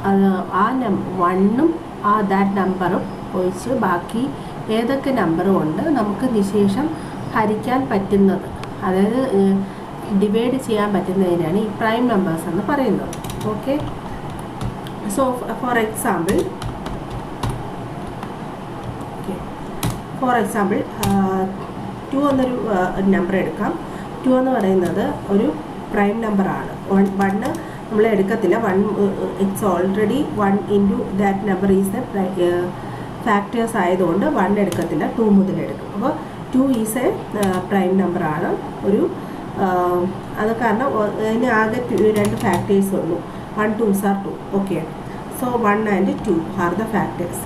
ആ വണ്ണും ദാറ്റ് നമ്പറും ഒഴിച്ച് ബാക്കി ഏതൊക്കെ നമ്പറും ഉണ്ട് നമുക്ക് നിശേഷം ഹരിക്കാൻ പറ്റുന്നത്, അതായത് ഡിവൈഡ് ചെയ്യാൻ പറ്റുന്നതിനാണ് ഈ പ്രൈം നമ്പേഴ്സ് എന്ന് പറയുന്നത്. ഓക്കെ, സോ ഫോർ എക്സാമ്പിൾ 2 എന്നൊരു നമ്പർ എടുക്കാം. 2 എന്ന് പറയുന്നത് ഒരു പ്രൈം നമ്പറാണ്. 1 നമ്മൾ എടുക്കത്തില്ല. 1 it's already 1 into that number is A factors ആയതുകൊണ്ട് 1 എടുക്കത്തില്ല, 2 മുതൽ എടുക്കും. അപ്പോൾ 2 ഈസ് എ പ്രൈം നമ്പറാണ്. അത് കാരണം അതിന് ആകെ 2 ഫാക്ടേഴ്സ് ഉള്ളൂ. 1 2s are 2. Okay, so 1 and 2 are the factors.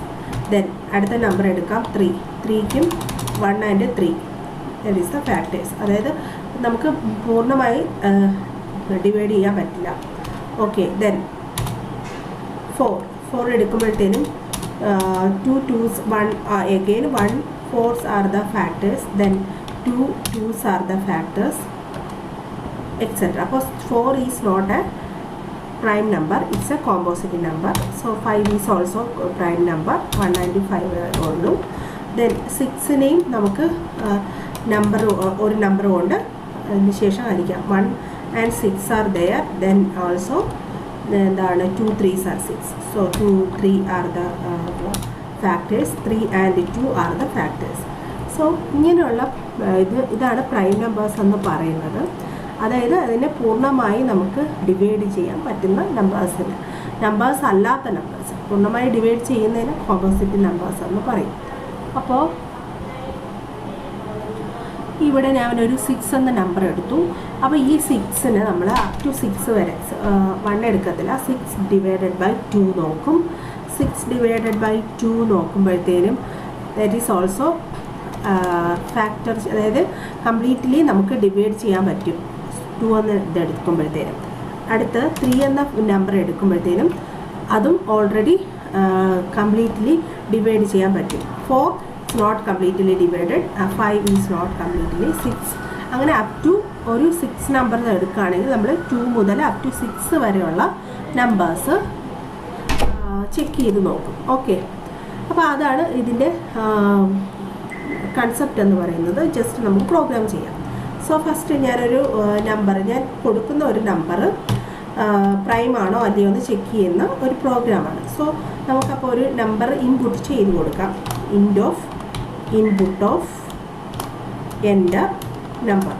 Then അടുത്ത നമ്പർ എടുക്കാം 3. 3ക്കും 1 and 3 that is the factors. അതായത് നമുക്ക് പൂർണ്ണമായി ഡിവൈഡ് ചെയ്യാൻ പറ്റില്ല. Okay, then 4 എടുക്കുമ്പോഴത്തേനും 2 2s 1 again 1 4s are the factors, then 2 2s are the factors, etc. അപ്പോൾ 4 is not a prime number, it's a composite number. So 5 is also a prime number. 1 and 5 ഉള്ളൂ. then 6നെയും നമുക്ക് ഒരു number കൊണ്ട് അതിന് ശേഷം ഹരിക്കാം. 1 and 6 are there, then also എന്താണ് 2 3s are 6. so 2 3 are the factors, 3 and 2 are the factors. so ഇങ്ങനെയുള്ള ഇതാണ് പ്രൈം നമ്പേഴ്സ് എന്ന് പറയുന്നത്. അതായത് അതിനെ പൂർണ്ണമായി നമുക്ക് ഡിവൈഡ് ചെയ്യാൻ പറ്റുന്ന നമ്പേഴ്സിന്. നമ്പേഴ്സ് അല്ലാത്ത നമ്പേഴ്സ് പൂർണ്ണമായി ഡിവൈഡ് ചെയ്യുന്നതിന് കോമ്പോസിറ്റ് നമ്പേഴ്സ് എന്ന് പറയും. അപ്പോൾ ഇവിടെ ഞാനൊരു 6 എന്ന നമ്പർ എടുത്തു. അപ്പോൾ ഈ 6ന് നമ്മൾ അപ് ടു 6 വരെ 1 എടുക്കത്തില്ല. 6 ഡിവൈഡഡ് ബൈ 2 നോക്കും. 6 ഡിവൈഡഡ് ബൈ 2 നോക്കുമ്പോഴത്തേനും ദാറ്റ് ഈസ് ഓൾസോ ഫാക്ടർ, അതായത് കംപ്ലീറ്റ്ലി നമുക്ക് ഡിവൈഡ് ചെയ്യാൻ പറ്റും 2 എന്ന് ഇതെടുക്കുമ്പോഴത്തേനും. അടുത്ത് 3 എന്ന നമ്പർ എടുക്കുമ്പോഴത്തേനും അതും ഓൾറെഡി കംപ്ലീറ്റ്ലി ഡിവൈഡ് ചെയ്യാൻ പറ്റും. 4 is not completely divided, 5 is not completely, 6 അങ്ങനെ അപ് ടു ഒരു 6 നമ്പർ എടുക്കുകയാണെങ്കിൽ നമ്മൾ 2 മുതൽ അപ് ടു 6 വരെയുള്ള നമ്പേഴ്സ് ചെക്ക് ചെയ്ത് നോക്കും. ഓക്കെ, അപ്പോൾ അതാണ് ഇതിൻ്റെ കൺസെപ്റ്റ് എന്ന് പറയുന്നത്. ജസ്റ്റ് നമുക്ക് പ്രോഗ്രാം ചെയ്യാം. സോ ഫസ്റ്റ് ഞാനൊരു നമ്പർ, ഞാൻ കൊടുക്കുന്ന ഒരു നമ്പർ പ്രൈം ആണോ അല്ലയോ എന്ന് ചെക്ക് ചെയ്യുന്ന ഒരു പ്രോഗ്രാമാണ്. സോ നമുക്കപ്പോൾ ഒരു നമ്പർ ഇൻപുട്ട് ചെയ്ത് കൊടുക്കാം. Input of enter number.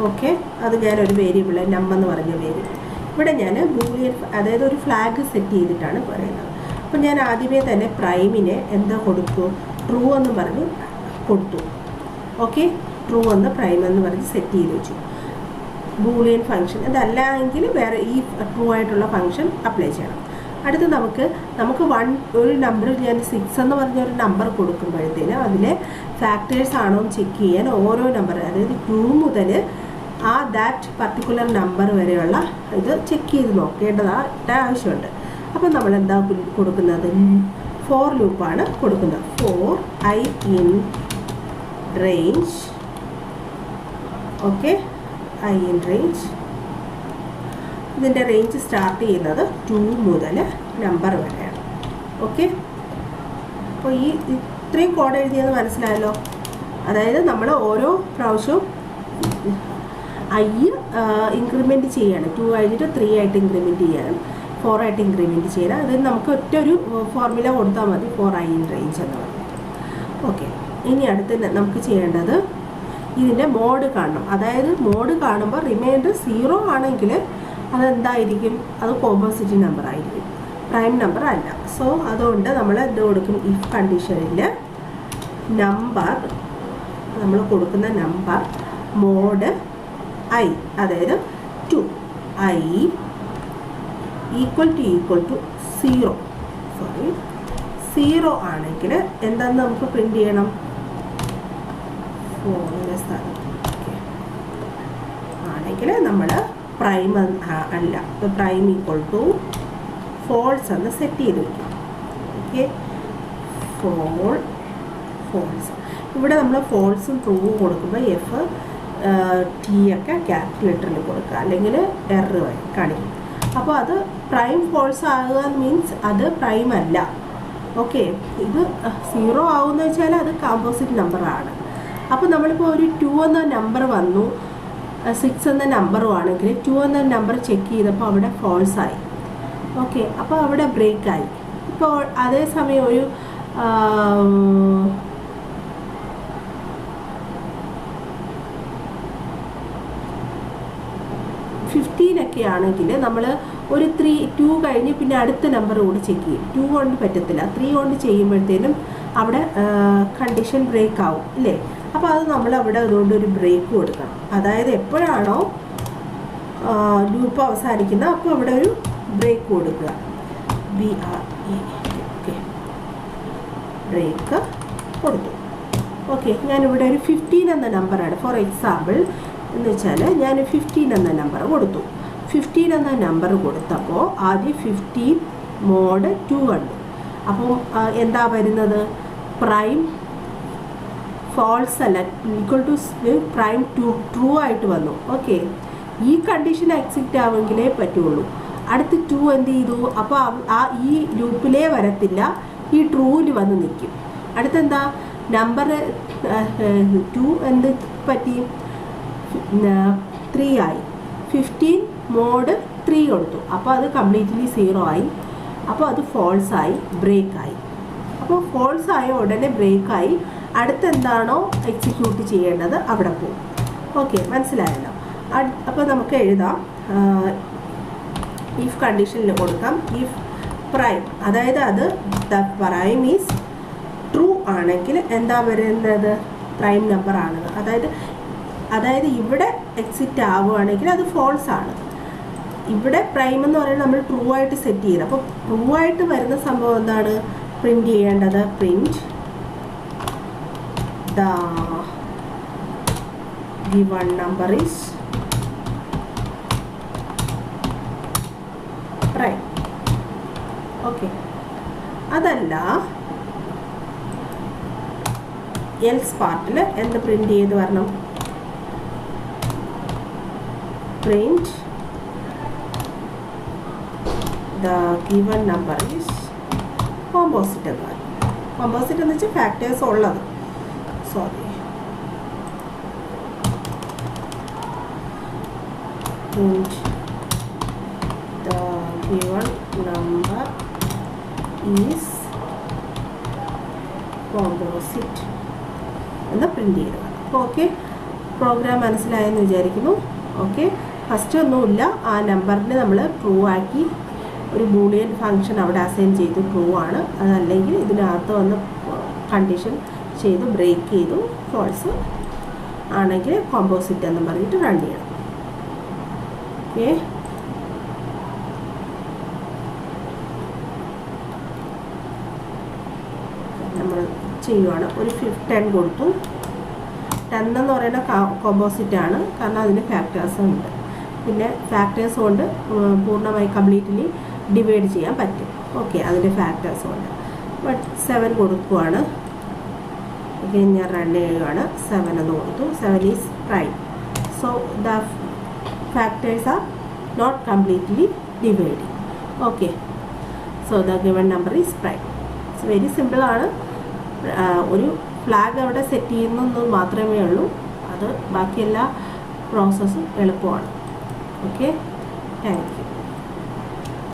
Okay, അത് ഞാനൊരു വേരിയബിൾ നമ്പർ എന്ന് പറഞ്ഞ വേരിയബിൾ ഇവിടെ ഞാൻ ബൂളിയൻ, അതായത് ഒരു ഫ്ലാഗ് സെറ്റ് ചെയ്തിട്ടാണ് പറയുന്നത്. അപ്പോൾ ഞാൻ ആദ്യമേ തന്നെ പ്രൈമിനെ എന്താ കൊടുത്തു, ട്രൂ എന്ന് പറഞ്ഞ് കൊടുത്തു. ഓക്കെ, ട്രൂ എന്ന് പ്രൈം എന്ന് പറഞ്ഞ് സെറ്റ് ചെയ്ത് വെച്ചു. ബൂളിയൻ ഫംഗ്ഷൻ ഇതല്ല എങ്കിൽ വേറെ ഈ ട്രൂ ആയിട്ടുള്ള ഫംഗ്ഷൻ അപ്ലൈ ചെയ്യണം. അടുത്ത് നമുക്ക് ഒരു നമ്പർ ഞാൻ 6 എന്ന് പറഞ്ഞൊരു നമ്പർ കൊടുക്കുമ്പോഴത്തേന് അതിലെ ഫാക്ടേഴ്സ് ആണോ എന്ന് ചെക്ക് ചെയ്യാൻ ഓരോ നമ്പർ, അതായത് 2 മുതൽ ദാറ്റ് പർട്ടിക്കുലർ നമ്പർ വരെയുള്ള ഇത് ചെക്ക് ചെയ്ത് നോക്കേണ്ടതായിട്ട് ആവശ്യമുണ്ട്. അപ്പം നമ്മൾ എന്താ കൊടുക്കുന്നത്, ഫോർ ലൂപ്പാണ് കൊടുക്കുന്നത്. 4 I in range. Okay, I in range. ഇതിൻ്റെ റേഞ്ച് സ്റ്റാർട്ട് ചെയ്യുന്നത് 2 മുതൽ നമ്പർ വരെയാണ്. ഓക്കെ, അപ്പോൾ ഇത്രയും കോഡ് എഴുതിയെന്ന് മനസ്സിലായല്ലോ. അതായത് നമ്മൾ ഓരോ പ്രാവശ്യവും ഇൻക്രിമെൻറ്റ് ചെയ്യാണ്. 2 കഴിഞ്ഞിട്ട് 3 ആയിട്ട് ഇൻക്രിമെൻറ്റ് ചെയ്യണം, 4 ആയിട്ട് ഇൻക്രിമെൻറ്റ് ചെയ്യണം. അത് നമുക്ക് ഒറ്റൊരു ഫോർമുല കൊടുത്താൽ മതി, 4 I in range എന്ന് പറഞ്ഞിട്ട്. ഓക്കെ, ഇനി അടുത്ത് നമുക്ക് ചെയ്യേണ്ടത് ഇതിൻ്റെ മോഡ് കാണണം. അതായത് മോഡ് കാണുമ്പോൾ റിമൈൻഡർ 0 ആണെങ്കിൽ അതെന്തായിരിക്കും, അത് കോമ്പോസിറ്റ് നമ്പർ ആയിരിക്കും, പ്രൈം നമ്പർ അല്ല. സോ അതുകൊണ്ട് നമ്മൾ എന്ത് കൊടുക്കും, ഇഫ് കണ്ടീഷനിൽ നമ്പർ, നമ്മൾ കൊടുക്കുന്ന നമ്പർ മോഡ് I, അതായത് 2 I ഈക്വൽ ടു 0, 0 ആണെങ്കിൽ എന്താണെന്ന് നമുക്ക് പ്രിൻ്റ് ചെയ്യണം, 4 ആണെങ്കിൽ നമ്മൾ പ്രൈം അല്ല, പ്രൈം ഈക്വൽ ടു ഫോൾസ് എന്ന് സെറ്റ് ചെയ്ത് വയ്ക്കും. Okay, false. ഇവിടെ നമ്മൾ ഫോൾസും ട്രൂവും കൊടുക്കുമ്പോൾ ടി ഒക്കെ ക്യാപിറ്റൽ ലെറ്ററിൽ കൊടുക്കുക, അല്ലെങ്കിൽ എറർ കാണിക്കും. അപ്പോൾ അത് പ്രൈം ഫോൾസ് ആകുക മീൻസ് അത് പ്രൈം അല്ല. ഓക്കെ, ഇത് 0 ആവുമെന്ന് വെച്ചാൽ അത് കോമ്പോസിറ്റ് നമ്പറാണ്. അപ്പോൾ നമ്മളിപ്പോൾ ഒരു 2 എന്ന നമ്പർ വന്നു, 6 എന്ന നമ്പറും ആണെങ്കിൽ 2 എന്ന നമ്പർ ചെക്ക് ചെയ്തപ്പോൾ അവിടെ ഫോൾസായി. ഓക്കെ, അപ്പോൾ അവിടെ ബ്രേക്കായി. ഇപ്പോൾ അതേസമയം ഒരു 15 ഒക്കെ ആണെങ്കിൽ നമ്മൾ ഒരു 2 കഴിഞ്ഞ് പിന്നെ അടുത്ത നമ്പർ കൂടി ചെക്ക് ചെയ്യും. 2 കൊണ്ട് പറ്റത്തില്ല, 3 കൊണ്ട് ചെയ്യുമ്പോഴത്തേനും അവിടെ കണ്ടീഷൻ ബ്രേക്ക് ആവും അല്ലേ. അപ്പോൾ അത് നമ്മൾ അവിടെ അതുകൊണ്ട് ഒരു ബ്രേക്ക് കൊടുക്കണം. അതായത് എപ്പോഴാണോ ലൂപ്പ് അവസാനിക്കുന്നത് അപ്പോൾ അവിടെ ഒരു ബ്രേക്ക് കൊടുക്കുക. ഓക്കെ, ബ്രേക്ക് കൊടുത്തു. ഓക്കെ, ഞാനിവിടെ ഒരു 15 എന്ന നമ്പറാണ് ഫോർ എക്സാമ്പിൾ എന്ന് വെച്ചാൽ ഞാൻ 15 എന്ന നമ്പർ കൊടുത്തു. 15 എന്ന നമ്പർ കൊടുത്തപ്പോൾ ആദ്യം 15 മോഡ് 2 കണ്ടു. അപ്പം എന്താ വരുന്നത്? പ്രൈം ഫോൾസ് അല്ല, ഈക്വൽ ടു പ്രൈം ട്രൂ ആയിട്ട് വന്നു. ഓക്കെ, ഈ കണ്ടീഷൻ എക്സിറ്റ് ആവെങ്കിലേ പറ്റുള്ളൂ. അടുത്ത് 2 എന്ത് ചെയ്തു? അപ്പോൾ ഈ ലൂപ്പിലേ വരത്തില്ല, ഈ ട്രൂവിൽ വന്ന് നിൽക്കും. അടുത്തെന്താ നമ്പർ 2 എന്ത് പറ്റി? 3 ആയി. 15 മോഡ് 3 കൊടുത്തു, അപ്പോൾ അത് കംപ്ലീറ്റ്ലി 0 ആയി. അപ്പോൾ അത് ഫോൾസായി, ബ്രേക്കായി. അപ്പോൾ ഫോൾസായ ഉടനെ ബ്രേക്കായി. അടുത്തെന്താണോ എക്സിക്യൂട്ട് ചെയ്യേണ്ടത് അവിടെ പോകും. ഓക്കെ, മനസ്സിലായല്ലോ. അപ്പോൾ നമുക്ക് എഴുതാം, ഇഫ് കണ്ടീഷനിൽ കൊടുക്കാം. ഇഫ് പ്രൈം, അതായത് അത് ദ പ്രൈം ഈസ് ട്രൂ ആണെങ്കിൽ എന്താ വരുന്നത്? പ്രൈം നമ്പർ ആണ്. അതായത് ഇവിടെ എക്സിറ്റ് ആവുകയാണെങ്കിൽ അത് ഫോൾസ് ആണ്. ഇവിടെ പ്രൈം എന്ന് പറയുന്നത് നമ്മൾ ട്രൂ ആയിട്ട് സെറ്റ് ചെയ്ത്, അപ്പോൾ ട്രൂ ആയിട്ട് വരുന്ന സംഭവം എന്താണ് പ്രിന്റ് ചെയ്യേണ്ടത്? Print the given number is prime. Okay, അതല്ല എൽസ് പാർട്ടിൽ എന്ത് പ്രിന്റ് ചെയ്ത് വരണം? Print the given number is composite എന്ന് പറയും. കോമ്പോസിറ്റ് എന്ന് വെച്ചാൽ ഫാക്ടേഴ്സ് ഉള്ളത്. Sorry, print the given number is composite എന്ന് പ്രിന്റ് ചെയ്ത്. അപ്പോൾ ഓക്കെ, പ്രോഗ്രാം മനസ്സിലായെന്ന് വിചാരിക്കുന്നു. ഓക്കെ, ഫസ്റ്റ് ഒന്നുമില്ല, ആ നമ്പറിനെ നമ്മൾ ട്രൂ ആക്കി ഒരു ബൂളിയൻ ഫംഗ്ഷൻ അവിടെ അസൈൻ ചെയ്തു, ട്രൂ ആണ്. അതല്ലെങ്കിൽ ഇതിനകത്ത് വന്ന് കണ്ടീഷൻ ചെയ്തു ബ്രേക്ക് ചെയ്തു, ഫോൾസ് ആണെങ്കിൽ കോമ്പോസിറ്റ് എന്ന് പറഞ്ഞിട്ട് റൺ ചെയ്യണം. ഓക്കെ, നമ്മൾ ചെയ്യുവാണ്. ഒരു 10 കൊടുത്തു. 10 എന്ന് പറയുന്ന കോമ്പോസിറ്റാണ്, കാരണം അതിന് ഫാക്ടേഴ്സ് ഉണ്ട്. പിന്നെ ഫാക്ടേഴ്സ് കൊണ്ട് പൂർണ്ണമായി കംപ്ലീറ്റ്ലി ഡിവൈഡ് ചെയ്യാൻ പറ്റും. ഓക്കെ, അതിൻ്റെ ഫാക്ടേഴ്സ് കൊണ്ട്. ബട്ട് 7 കൊടുക്കുവാണ്. ഓക്കെ, ഞാൻ റൺ ചെയ്യുകയാണ്. 7 എന്ന് കൊടുത്തു. 7 is prime. So the factors are not completely dividing. Okay, so the given number is prime. It's very സിമ്പിളാണ്. ഒരു ഫ്ലാഗ് അവിടെ സെറ്റ് ചെയ്യുന്നത് മാത്രമേ ഉള്ളൂ. അത് ബാക്കിയെല്ലാ പ്രോസസ്സും എളുപ്പമാണ്. Okay, thank you.